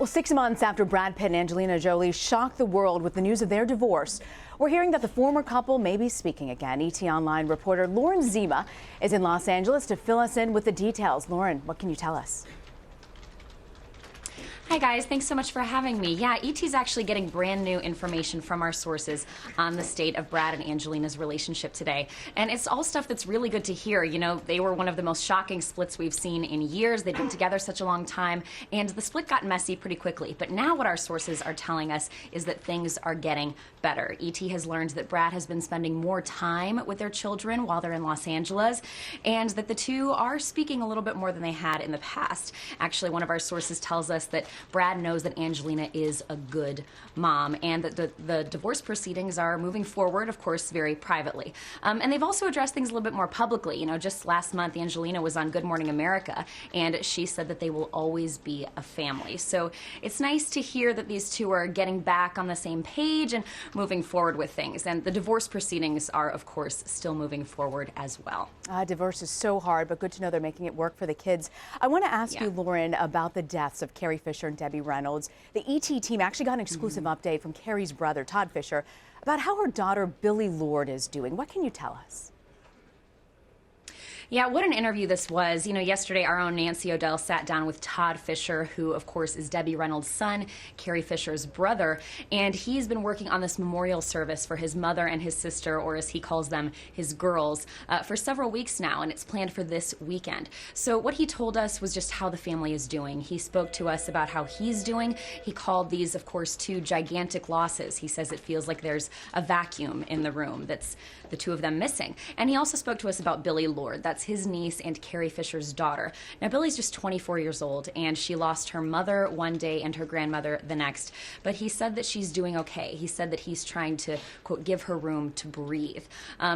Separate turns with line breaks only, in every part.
Well, 6 months after Brad Pitt and Angelina Jolie shocked the world with the news of their divorce, we're hearing that the former couple may be speaking again. ETonline reporter Lauren Zima is in Los Angeles to fill us in with the details. Lauren, what can you tell us?
Hi guys, thanks so much for having me. Yeah, ET's actually getting brand new information from our sources on the state of Brad and Angelina's relationship today. And it's all stuff that's really good to hear. You know, they were one of the most shocking splits we've seen in years. They've been together such a long time, and the split got messy pretty quickly. But now what our sources are telling us is that things are getting better. ET has learned that Brad has been spending more time with their children while they're in Los Angeles, and that the two are speaking a little bit more than they had in the past. Actually, one of our sources tells us that Brad knows that Angelina is a good mom, and that the divorce proceedings are moving forward, of course, very privately. And they've also addressed things a little bit more publicly. You know, just last month, Angelina was on Good Morning America, and she said that they will always be a family. So it's nice to hear that these two are getting back on the same page and moving forward with things. And the divorce proceedings are, of course, still moving forward as well.
Divorce is so hard, but good to know they're making it work for the kids. I want to ask you, Lauren, about the deaths of Carrie Fisher and Debbie Reynolds. The ET team actually got an exclusive update from Carrie's brother, Todd Fisher, about how her daughter, Billie Lourd, is doing. What can you tell us?
Yeah, what an interview this was. You know, yesterday our own Nancy O'Dell sat down with Todd Fisher, who of course is Debbie Reynolds' son, Carrie Fisher's brother, and he's been working on this memorial service for his mother and his sister, or as he calls them, his girls, for several weeks now, and it's planned for this weekend. So what he told us was just how the family is doing. He spoke to us about how he's doing. He called these, of course, two gigantic losses. He says it feels like there's a vacuum in the room that's the two of them missing. And he also spoke to us about Billie Lourd. That's his niece and Carrie Fisher's daughter. Now, Billie's just 24 years old, and she lost her mother one day and her grandmother the next. But he said that she's doing okay. He said that he's trying to, quote, give her room to breathe.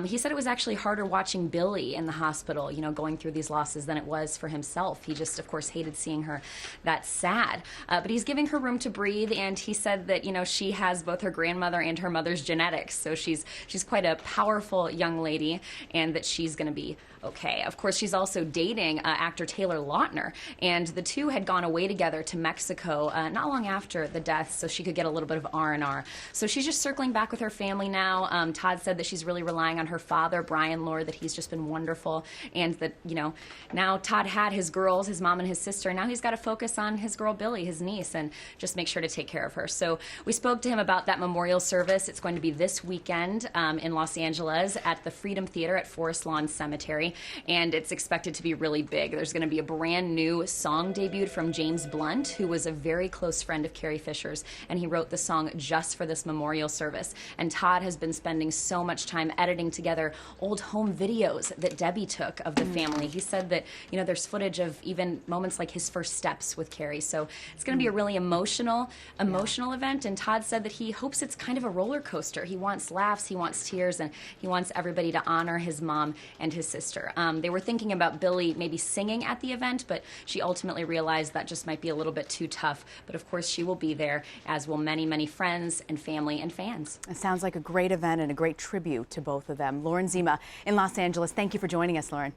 He said it was actually harder watching Billie in the hospital, you know, going through these losses than it was for himself. He just, of course, hated seeing her that sad. But he's giving her room to breathe, and he said that, you know, she has both her grandmother and her mother's genetics, so she's quite a powerful young lady, and that she's going to be okay. Of course, she's also dating actor Taylor Lautner, and the two had gone away together to Mexico not long after the death, so she could get a little bit of R&R. So she's just circling back with her family now. Todd said that she's really relying on her father, Brian Lourd, that he's just been wonderful, and that, you know, now Todd had his girls, his mom and his sister, and now he's got to focus on his girl Billie, his niece, and just make sure to take care of her. So we spoke to him about that memorial service. It's going to be this weekend in Los Angeles at the Freedom Theater at Forest Lawn Cemetery, and it's expected to be really big. There's going to be a brand new song debuted from James Blunt, who was a very close friend of Carrie Fisher's, and he wrote the song just for this memorial service. And Todd has been spending so much time editing together old home videos that Debbie took of the family. He said that, you know, there's footage of even moments like his first steps with Carrie. So it's going to be a really emotional event, and Todd said that he hopes it's kind of a roller coaster. He wants laughs, he wants tears, and he wants everybody to honor his mom and his sister. They were thinking about Billie maybe singing at the event, but she ultimately realized that just might be a little bit too tough. But of course, she will be there, as will many, many friends and family and fans.
It sounds like a great event and a great tribute to both of them. Lauren Zima in Los Angeles, thank you for joining us, Lauren.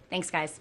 Thanks, guys.